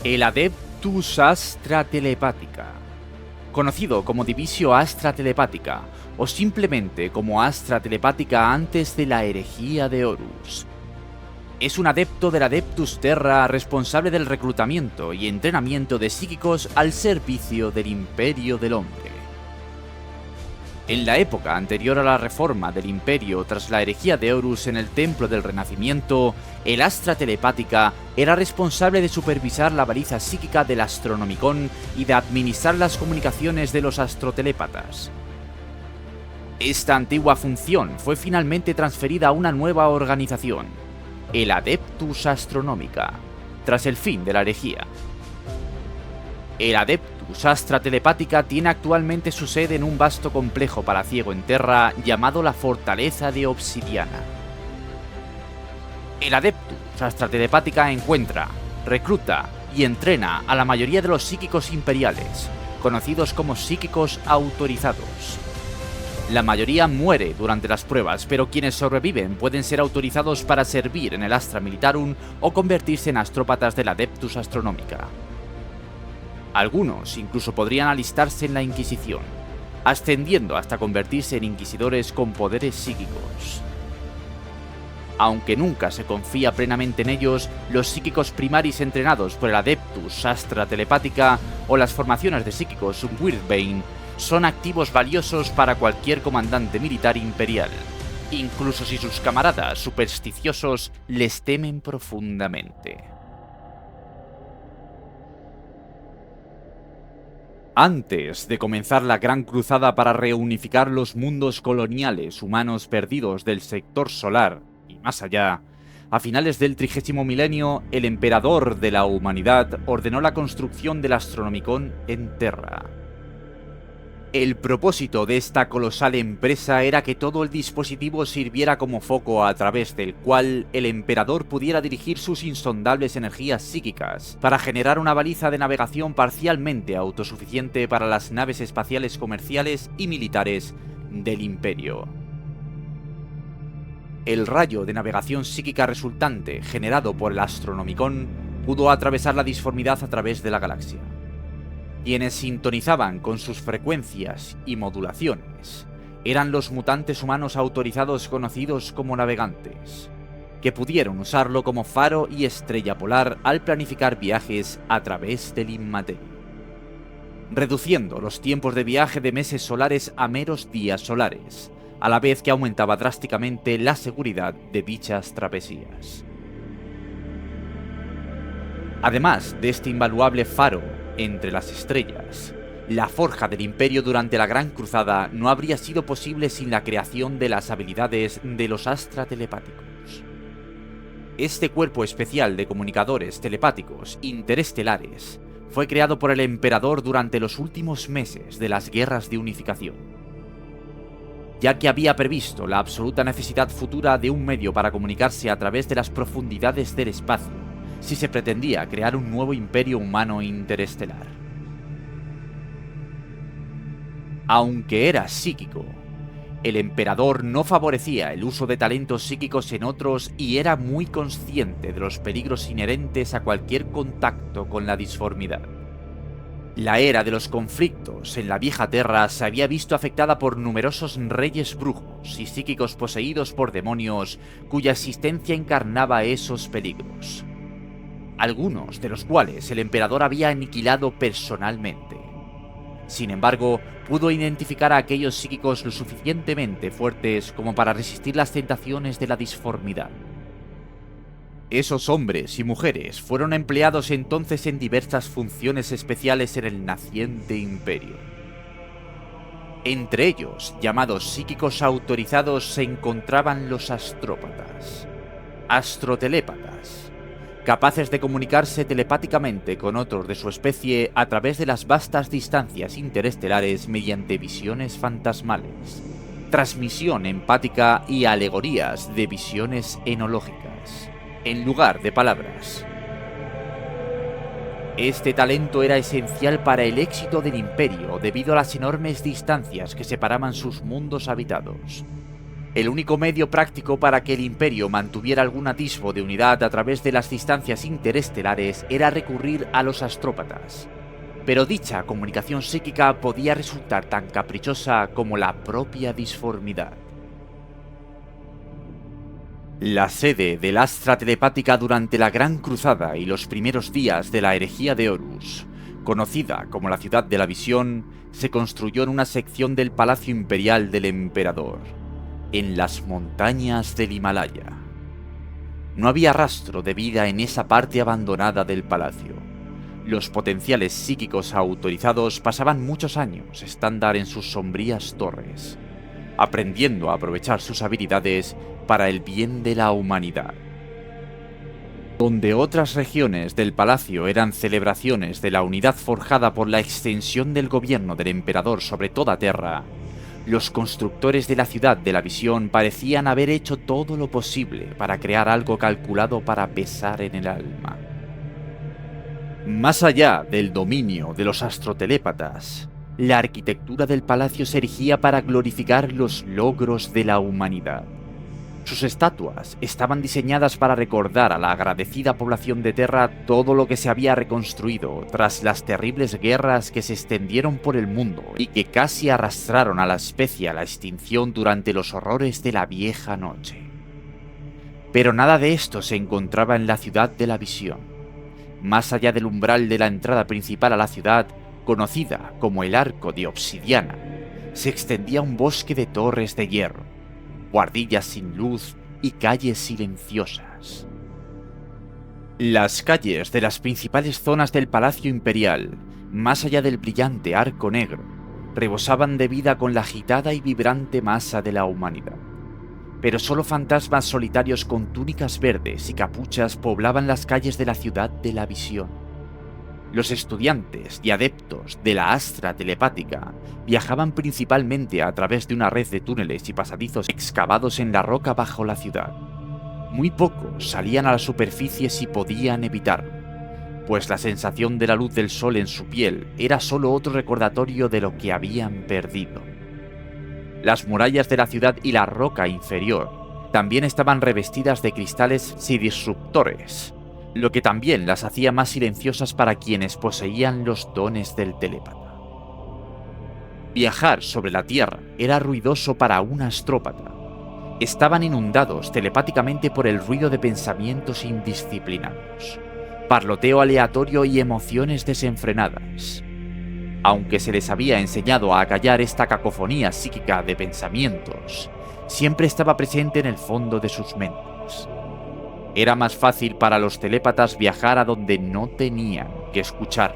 El Adeptus Astra Telepática, conocido como Divisio Astra Telepática o simplemente como Astra Telepática antes de la herejía de Horus. Es un adepto del Adeptus Terra responsable del reclutamiento y entrenamiento de psíquicos al servicio del Imperio del Hombre. En la época anterior a la reforma del Imperio tras la herejía de Horus en el Templo del Renacimiento, el Astra Telepática era responsable de supervisar la baliza psíquica del Astronomicon y de administrar las comunicaciones de los astrotelépatas. Esta antigua función fue finalmente transferida a una nueva organización, el Adeptus Astronómica, tras el fin de la herejía. El Adeptus Astra Telepática tiene actualmente su sede en un vasto complejo palaciego en Terra llamado la Fortaleza de Obsidiana. El Adeptus Astra Telepática encuentra, recluta y entrena a la mayoría de los psíquicos imperiales, conocidos como psíquicos autorizados. La mayoría muere durante las pruebas, pero quienes sobreviven pueden ser autorizados para servir en el Astra Militarum o convertirse en astrópatas del Adeptus Astronómica. Algunos incluso podrían alistarse en la Inquisición, ascendiendo hasta convertirse en inquisidores con poderes psíquicos. Aunque nunca se confía plenamente en ellos, los psíquicos primaris entrenados por el Adeptus Astra Telepática o las formaciones de psíquicos Weirdbane son activos valiosos para cualquier comandante militar imperial, incluso si sus camaradas supersticiosos les temen profundamente. Antes de comenzar la gran cruzada para reunificar los mundos coloniales humanos perdidos del sector solar y más allá, a finales del 30º milenio, el emperador de la humanidad ordenó la construcción del Astronomicon en Terra. El propósito de esta colosal empresa era que todo el dispositivo sirviera como foco a través del cual el emperador pudiera dirigir sus insondables energías psíquicas para generar una baliza de navegación parcialmente autosuficiente para las naves espaciales comerciales y militares del Imperio. El rayo de navegación psíquica resultante generado por el Astronomicon pudo atravesar la disformidad a través de la galaxia. Quienes sintonizaban con sus frecuencias y modulaciones eran los mutantes humanos autorizados conocidos como navegantes, que pudieron usarlo como faro y estrella polar al planificar viajes a través del inmaterio, reduciendo los tiempos de viaje de meses solares a meros días solares, a la vez que aumentaba drásticamente la seguridad de dichas travesías. Además de este invaluable faro entre las estrellas, la forja del Imperio durante la Gran Cruzada no habría sido posible sin la creación de las habilidades de los Astra Telepáticos. Este cuerpo especial de comunicadores telepáticos interestelares fue creado por el Emperador durante los últimos meses de las guerras de unificación, ya que había previsto la absoluta necesidad futura de un medio para comunicarse a través de las profundidades del espacio, si se pretendía crear un nuevo imperio humano interestelar. Aunque era psíquico, el emperador no favorecía el uso de talentos psíquicos en otros y era muy consciente de los peligros inherentes a cualquier contacto con la disformidad. La era de los conflictos en la vieja Terra se había visto afectada por numerosos reyes brujos y psíquicos poseídos por demonios cuya existencia encarnaba esos peligros, algunos de los cuales el emperador había aniquilado personalmente. Sin embargo, pudo identificar a aquellos psíquicos lo suficientemente fuertes como para resistir las tentaciones de la disformidad. Esos hombres y mujeres fueron empleados entonces en diversas funciones especiales en el naciente imperio. Entre ellos, llamados psíquicos autorizados, se encontraban los astrópatas, astrotelépatas, capaces de comunicarse telepáticamente con otros de su especie a través de las vastas distancias interestelares mediante visiones fantasmales, transmisión empática y alegorías de visiones enológicas, en lugar de palabras. Este talento era esencial para el éxito del Imperio debido a las enormes distancias que separaban sus mundos habitados. El único medio práctico para que el Imperio mantuviera algún atisbo de unidad a través de las distancias interestelares era recurrir a los astrópatas. Pero dicha comunicación psíquica podía resultar tan caprichosa como la propia disformidad. La sede del Astra Telepática durante la Gran Cruzada y los primeros días de la herejía de Horus, conocida como la Ciudad de la Visión, se construyó en una sección del Palacio Imperial del Emperador, en las montañas del Himalaya. No había rastro de vida en esa parte abandonada del palacio. Los potenciales psíquicos autorizados pasaban muchos años estándar en sus sombrías torres, aprendiendo a aprovechar sus habilidades para el bien de la humanidad. Donde otras regiones del palacio eran celebraciones de la unidad forjada por la extensión del gobierno del emperador sobre toda Terra, los constructores de la Ciudad de la Visión parecían haber hecho todo lo posible para crear algo calculado para pesar en el alma. Más allá del dominio de los astrotelépatas, la arquitectura del palacio se erigía para glorificar los logros de la humanidad. Sus estatuas estaban diseñadas para recordar a la agradecida población de Terra todo lo que se había reconstruido tras las terribles guerras que se extendieron por el mundo y que casi arrastraron a la especie a la extinción durante los horrores de la vieja noche. Pero nada de esto se encontraba en la Ciudad de la Visión. Más allá del umbral de la entrada principal a la ciudad, conocida como el Arco de Obsidiana, se extendía un bosque de torres de hierro, guardillas sin luz y calles silenciosas. Las calles de las principales zonas del Palacio Imperial, más allá del brillante arco negro, rebosaban de vida con la agitada y vibrante masa de la humanidad. Pero solo fantasmas solitarios con túnicas verdes y capuchas poblaban las calles de la Ciudad de la Visión. Los estudiantes y adeptos de la Astra Telepática viajaban principalmente a través de una red de túneles y pasadizos excavados en la roca bajo la ciudad. Muy pocos salían a la superficie si podían evitarlo, pues la sensación de la luz del sol en su piel era solo otro recordatorio de lo que habían perdido. Las murallas de la ciudad y la roca inferior también estaban revestidas de cristales disruptores, lo que también las hacía más silenciosas para quienes poseían los dones del telépata. Viajar sobre la Tierra era ruidoso para un astrópata. Estaban inundados telepáticamente por el ruido de pensamientos indisciplinados, parloteo aleatorio y emociones desenfrenadas. Aunque se les había enseñado a acallar esta cacofonía psíquica de pensamientos, siempre estaba presente en el fondo de sus mentes. Era más fácil para los telépatas viajar a donde no tenían que escuchar.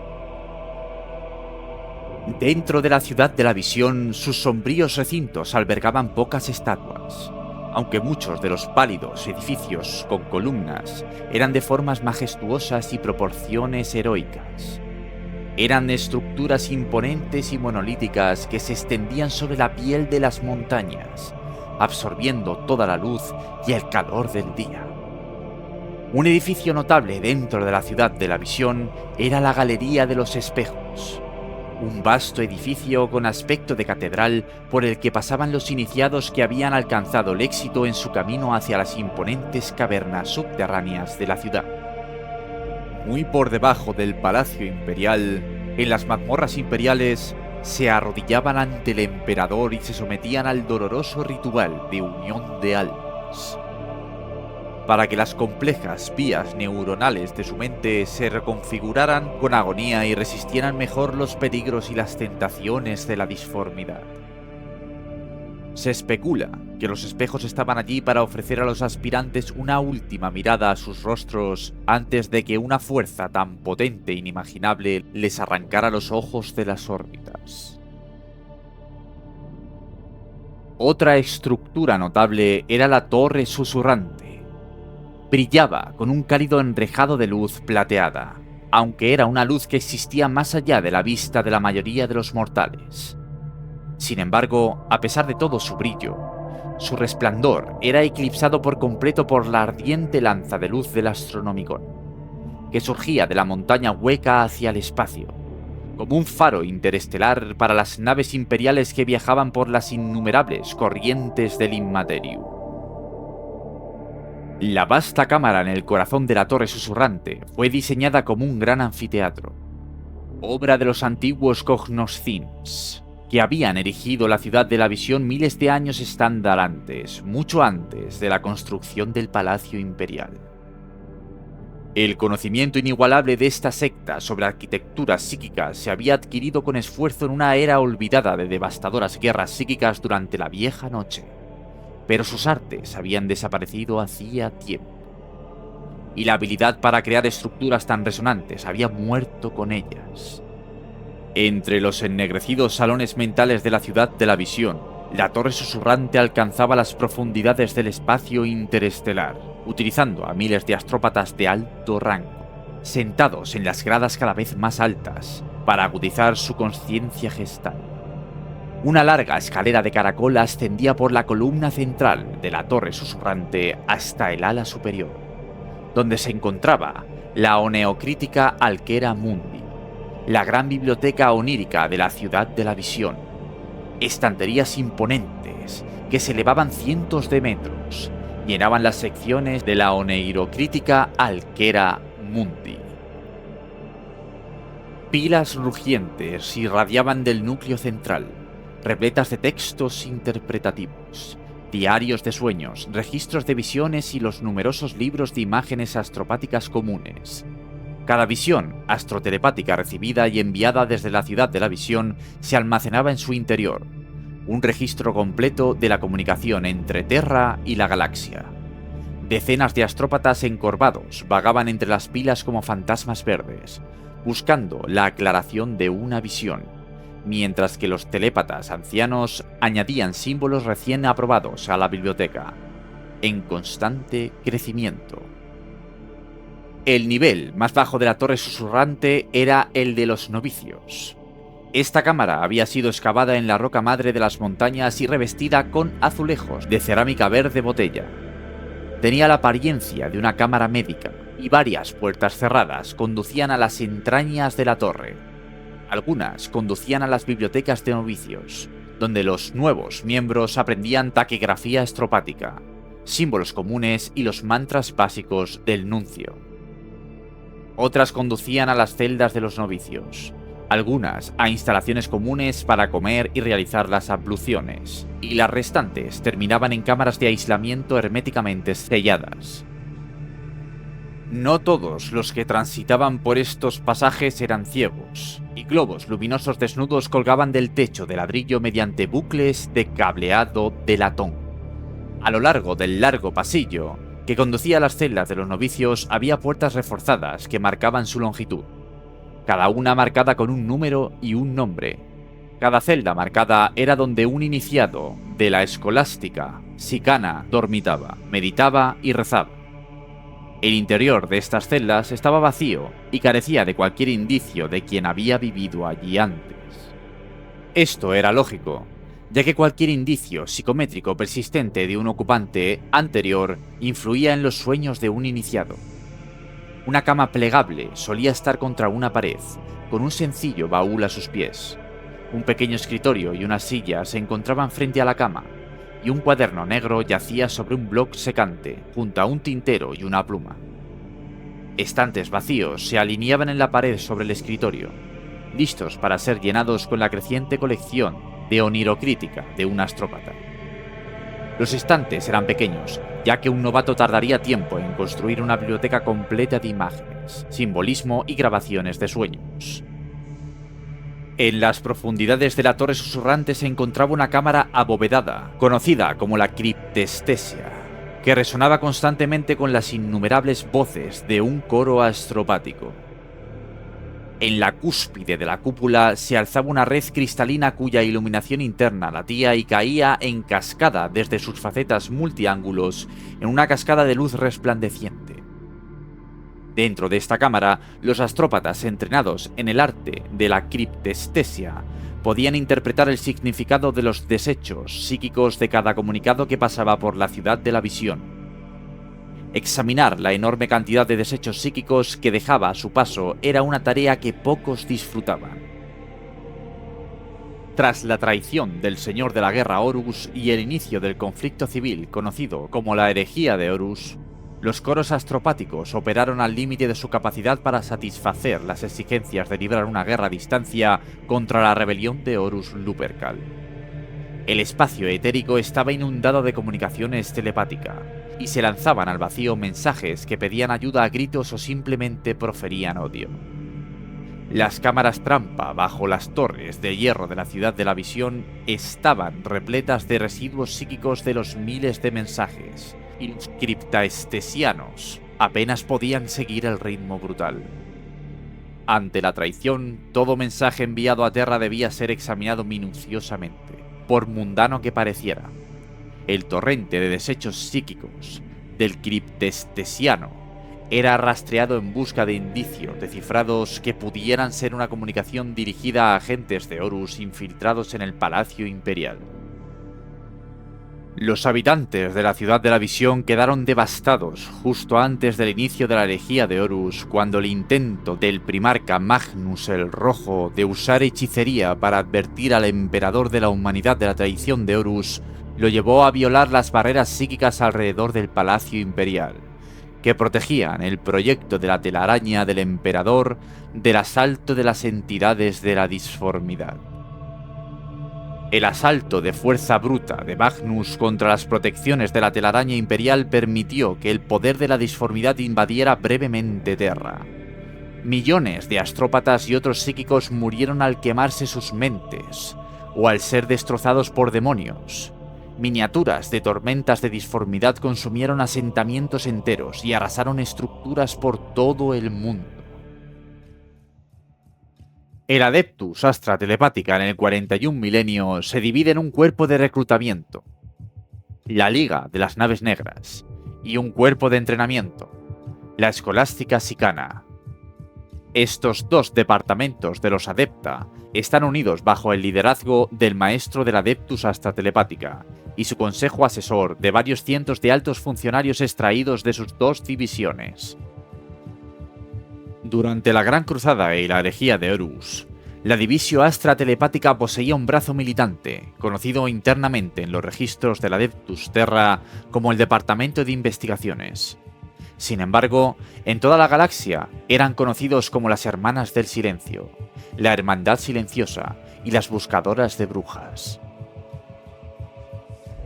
Dentro de la Ciudad de la Visión, sus sombríos recintos albergaban pocas estatuas, aunque muchos de los pálidos edificios con columnas eran de formas majestuosas y proporciones heroicas. Eran estructuras imponentes y monolíticas que se extendían sobre la piel de las montañas, absorbiendo toda la luz y el calor del día. Un edificio notable dentro de la Ciudad de la Visión era la Galería de los Espejos, un vasto edificio con aspecto de catedral por el que pasaban los iniciados que habían alcanzado el éxito en su camino hacia las imponentes cavernas subterráneas de la ciudad. Muy por debajo del Palacio Imperial, en las mazmorras imperiales, se arrodillaban ante el emperador y se sometían al doloroso ritual de unión de almas, para que las complejas vías neuronales de su mente se reconfiguraran con agonía y resistieran mejor los peligros y las tentaciones de la disformidad. Se especula que los espejos estaban allí para ofrecer a los aspirantes una última mirada a sus rostros antes de que una fuerza tan potente e inimaginable les arrancara los ojos de las órbitas. Otra estructura notable era la Torre Susurrante. Brillaba con un cálido enrejado de luz plateada, aunque era una luz que existía más allá de la vista de la mayoría de los mortales. Sin embargo, a pesar de todo su brillo, su resplandor era eclipsado por completo por la ardiente lanza de luz del Astronomicon, que surgía de la montaña hueca hacia el espacio, como un faro interestelar para las naves imperiales que viajaban por las innumerables corrientes del Immaterium. La vasta cámara en el corazón de la Torre Susurrante fue diseñada como un gran anfiteatro, obra de los antiguos Cognoscins, que habían erigido la Ciudad de la Visión miles de años estándar antes, mucho antes de la construcción del Palacio Imperial. El conocimiento inigualable de esta secta sobre arquitectura psíquica se había adquirido con esfuerzo en una era olvidada de devastadoras guerras psíquicas durante la vieja noche, pero sus artes habían desaparecido hacía tiempo, y la habilidad para crear estructuras tan resonantes había muerto con ellas. Entre los ennegrecidos salones mentales de la Ciudad de la Visión, la Torre Susurrante alcanzaba las profundidades del espacio interestelar, utilizando a miles de astrópatas de alto rango, sentados en las gradas cada vez más altas, para agudizar su conciencia gestal. Una larga escalera de caracol ascendía por la columna central de la Torre Susurrante hasta el ala superior, donde se encontraba la Oneocrítica Alquera Mundi, la gran biblioteca onírica de la Ciudad de la Visión. Estanterías imponentes que se elevaban cientos de metros llenaban las secciones de la Oneirocrítica Alquera Mundi. Pilas rugientes irradiaban del núcleo central, repletas de textos interpretativos, diarios de sueños, registros de visiones y los numerosos libros de imágenes astropáticas comunes. Cada visión astrotelepática recibida y enviada desde la Ciudad de la Visión se almacenaba en su interior, un registro completo de la comunicación entre Terra y la galaxia. Decenas de astrópatas encorvados vagaban entre las pilas como fantasmas verdes, buscando la aclaración de una visión, mientras que los telépatas ancianos añadían símbolos recién aprobados a la biblioteca, en constante crecimiento. El nivel más bajo de la Torre Susurrante era el de los novicios. Esta cámara había sido excavada en la roca madre de las montañas y revestida con azulejos de cerámica verde botella. Tenía la apariencia de una cámara médica, y varias puertas cerradas conducían a las entrañas de la torre. Algunas conducían a las bibliotecas de novicios, donde los nuevos miembros aprendían taquigrafía astropática, símbolos comunes y los mantras básicos del nuncio. Otras conducían a las celdas de los novicios, algunas a instalaciones comunes para comer y realizar las abluciones, y las restantes terminaban en cámaras de aislamiento herméticamente selladas. No todos los que transitaban por estos pasajes eran ciegos, y globos luminosos desnudos colgaban del techo de ladrillo mediante bucles de cableado de latón. A lo largo del largo pasillo que conducía a las celdas de los novicios había puertas reforzadas que marcaban su longitud, cada una marcada con un número y un nombre. Cada celda marcada era donde un iniciado de la escolástica sicana dormitaba, meditaba y rezaba. El interior de estas celdas estaba vacío y carecía de cualquier indicio de quien había vivido allí antes. Esto era lógico, ya que cualquier indicio psicométrico persistente de un ocupante anterior influía en los sueños de un iniciado. Una cama plegable solía estar contra una pared, con un sencillo baúl a sus pies. Un pequeño escritorio y una silla se encontraban frente a la cama, y un cuaderno negro yacía sobre un bloc secante, junto a un tintero y una pluma. Estantes vacíos se alineaban en la pared sobre el escritorio, listos para ser llenados con la creciente colección de onirocrítica de un astrópata. Los estantes eran pequeños, ya que un novato tardaría tiempo en construir una biblioteca completa de imágenes, simbolismo y grabaciones de sueños. En las profundidades de la Torre Susurrante se encontraba una cámara abovedada, conocida como la criptestesia, que resonaba constantemente con las innumerables voces de un coro astropático. En la cúspide de la cúpula se alzaba una red cristalina cuya iluminación interna latía y caía en cascada desde sus facetas multiángulos en una cascada de luz resplandeciente. Dentro de esta cámara, los astrópatas entrenados en el arte de la criptestesia podían interpretar el significado de los desechos psíquicos de cada comunicado que pasaba por la Ciudad de la Visión. Examinar la enorme cantidad de desechos psíquicos que dejaba a su paso era una tarea que pocos disfrutaban, Tras la traición del Señor de la Guerra Horus y el inicio del conflicto civil conocido como la herejía de Horus, los coros astropáticos operaron al límite de su capacidad para satisfacer las exigencias de librar una guerra a distancia contra la rebelión de Horus Lupercal. El espacio etérico estaba inundado de comunicaciones telepáticas, y se lanzaban al vacío mensajes que pedían ayuda a gritos o simplemente proferían odio. Las cámaras trampa bajo las torres de hierro de la Ciudad de la Visión estaban repletas de residuos psíquicos de los miles de mensajes, y los criptaestesianos apenas podían seguir el ritmo brutal. Ante la traición, todo mensaje enviado a Terra debía ser examinado minuciosamente, por mundano que pareciera. El torrente de desechos psíquicos del criptestesiano era rastreado en busca de indicios descifrados que pudieran ser una comunicación dirigida a agentes de Horus infiltrados en el Palacio Imperial. Los habitantes de la Ciudad de la Visión quedaron devastados justo antes del inicio de la herejía de Horus, cuando el intento del primarca Magnus el Rojo de usar hechicería para advertir al emperador de la humanidad de la traición de Horus lo llevó a violar las barreras psíquicas alrededor del Palacio Imperial, que protegían el proyecto de la telaraña del emperador del asalto de las entidades de la disformidad. El asalto de fuerza bruta de Magnus contra las protecciones de la telaraña imperial permitió que el poder de la disformidad invadiera brevemente Terra. Millones de astrópatas y otros psíquicos murieron al quemarse sus mentes, o al ser destrozados por demonios. Miniaturas de tormentas de disformidad consumieron asentamientos enteros y arrasaron estructuras por todo el mundo. El Adeptus Astra Telepática en el 41 Milenio se divide en un cuerpo de reclutamiento, la Liga de las Naves Negras, y un cuerpo de entrenamiento, la Escolástica Sicana. Estos dos departamentos de los Adepta están unidos bajo el liderazgo del maestro del Adeptus Astra Telepática y su consejo asesor de varios cientos de altos funcionarios extraídos de sus dos divisiones. Durante la Gran Cruzada y la herejía de Horus, la Divisio Astra Telepática poseía un brazo militante, conocido internamente en los registros del Adeptus Terra como el Departamento de Investigaciones. Sin embargo, en toda la galaxia eran conocidos como las Hermanas del Silencio, la Hermandad Silenciosa y las Buscadoras de Brujas.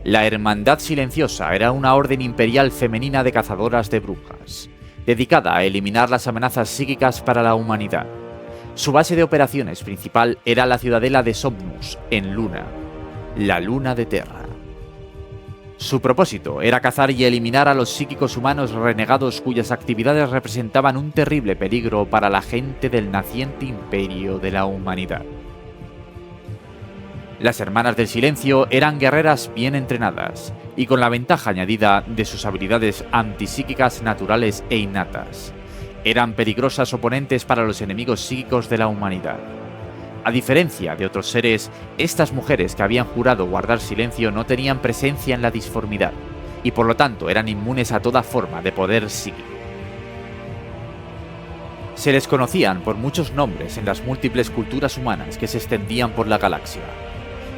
La Hermandad Silenciosa era una orden imperial femenina de cazadoras de brujas, dedicada a eliminar las amenazas psíquicas para la humanidad. Su base de operaciones principal era la ciudadela de Somnus, en Luna, la Luna de Terra. Su propósito era cazar y eliminar a los psíquicos humanos renegados cuyas actividades representaban un terrible peligro para la gente del naciente imperio de la humanidad. Las Hermanas del Silencio eran guerreras bien entrenadas, y con la ventaja añadida de sus habilidades antipsíquicas naturales e innatas. Eran peligrosas oponentes para los enemigos psíquicos de la humanidad. A diferencia de otros seres, estas mujeres que habían jurado guardar silencio no tenían presencia en la disformidad, y por lo tanto eran inmunes a toda forma de poder psíquico. Se les conocían por muchos nombres en las múltiples culturas humanas que se extendían por la galaxia.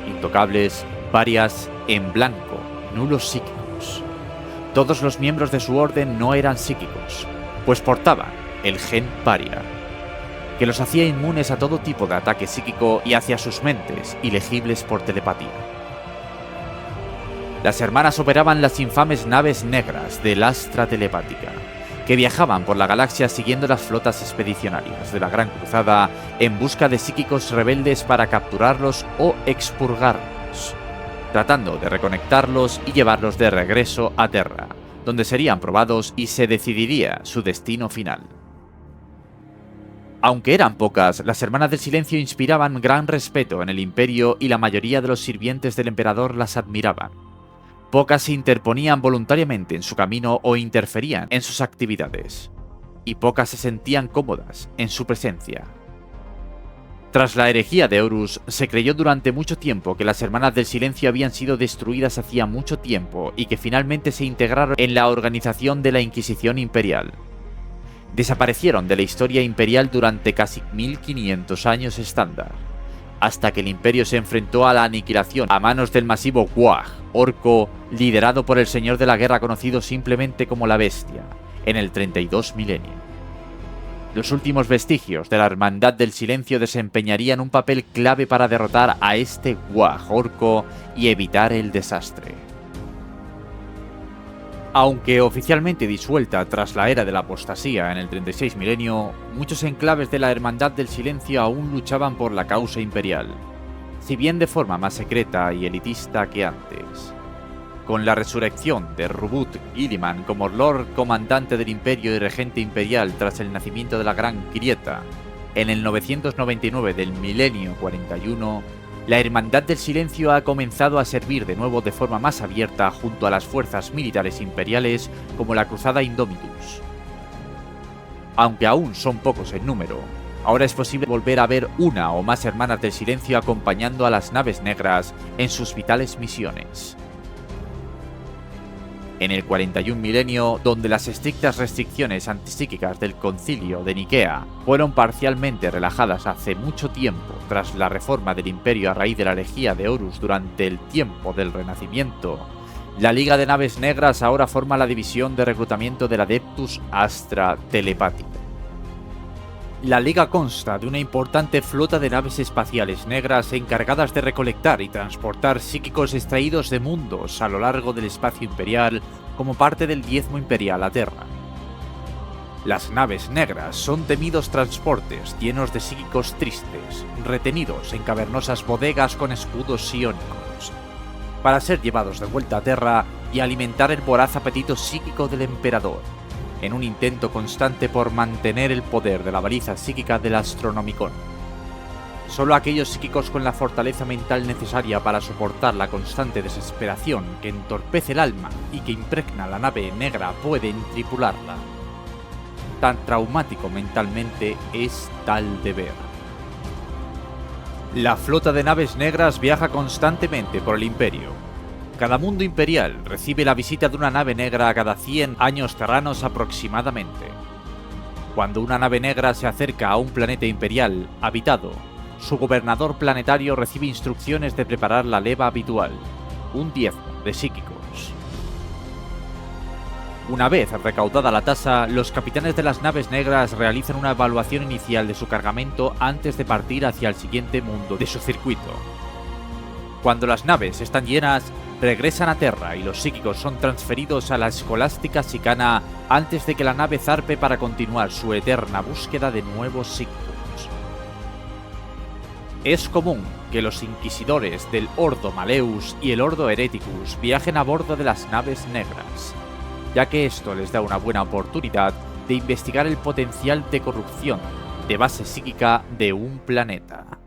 Intocables, parias, en blanco, nulos psíquicos. Todos los miembros de su orden no eran psíquicos, pues portaban el gen paria, que los hacía inmunes a todo tipo de ataque psíquico y hacia sus mentes, ilegibles por telepatía. Las hermanas operaban las infames naves negras del Astra Telepática, que viajaban por la galaxia siguiendo las flotas expedicionarias de la Gran Cruzada en busca de psíquicos rebeldes para capturarlos o expurgarlos, tratando de reconectarlos y llevarlos de regreso a Terra, donde serían probados y se decidiría su destino final. Aunque eran pocas, las Hermanas del Silencio inspiraban gran respeto en el Imperio y la mayoría de los sirvientes del Emperador las admiraban. Pocas se interponían voluntariamente en su camino o interferían en sus actividades, y pocas se sentían cómodas en su presencia. Tras la herejía de Horus, se creyó durante mucho tiempo que las Hermanas del Silencio habían sido destruidas hacía mucho tiempo y que finalmente se integraron en la organización de la Inquisición Imperial. Desaparecieron de la historia imperial durante casi 1500 años estándar, hasta que el Imperio se enfrentó a la aniquilación a manos del masivo Gwag, orco, liderado por el Señor de la Guerra conocido simplemente como la Bestia, en el 32 milenio. Los últimos vestigios de la Hermandad del Silencio desempeñarían un papel clave para derrotar a este Gwag orco y evitar el desastre. Aunque oficialmente disuelta tras la era de la apostasía en el 36 milenio, muchos enclaves de la Hermandad del Silencio aún luchaban por la causa imperial, si bien de forma más secreta y elitista que antes. Con la resurrección de Rubut Guilliman como Lord Comandante del Imperio y Regente Imperial tras el nacimiento de la Gran Grieta, en el 999 del milenio 41, la Hermandad del Silencio ha comenzado a servir de nuevo de forma más abierta junto a las fuerzas militares imperiales como la Cruzada Indomitus. Aunque aún son pocos en número, ahora es posible volver a ver una o más Hermanas del Silencio acompañando a las naves negras en sus vitales misiones. En el 41 milenio, donde las estrictas restricciones antipsíquicas del Concilio de Nicea fueron parcialmente relajadas hace mucho tiempo tras la reforma del Imperio a raíz de la herejía de Horus durante el tiempo del Renacimiento, la Liga de Naves Negras ahora forma la división de reclutamiento del Adeptus Astra Telepática. La Liga consta de una importante flota de naves espaciales negras encargadas de recolectar y transportar psíquicos extraídos de mundos a lo largo del espacio imperial como parte del diezmo imperial a Terra. Las naves negras son temidos transportes llenos de psíquicos tristes, retenidos en cavernosas bodegas con escudos psiónicos, para ser llevados de vuelta a Terra y alimentar el voraz apetito psíquico del emperador, en un intento constante por mantener el poder de la baliza psíquica del Astronomicon. Solo aquellos psíquicos con la fortaleza mental necesaria para soportar la constante desesperación que entorpece el alma y que impregna la nave negra pueden tripularla. Tan traumático mentalmente es tal deber. La flota de naves negras viaja constantemente por el Imperio. Cada mundo imperial recibe la visita de una nave negra cada 100 años terranos aproximadamente. Cuando una nave negra se acerca a un planeta imperial habitado, su gobernador planetario recibe instrucciones de preparar la leva habitual, un diezmo de psíquicos. Una vez recaudada la tasa, los capitanes de las naves negras realizan una evaluación inicial de su cargamento antes de partir hacia el siguiente mundo de su circuito. Cuando las naves están llenas, regresan a Terra y los psíquicos son transferidos a la escolástica Sicana antes de que la nave zarpe para continuar su eterna búsqueda de nuevos psíquicos. Es común que los inquisidores del Ordo Maleus y el Ordo Hereticus viajen a bordo de las naves negras, ya que esto les da una buena oportunidad de investigar el potencial de corrupción de base psíquica de un planeta.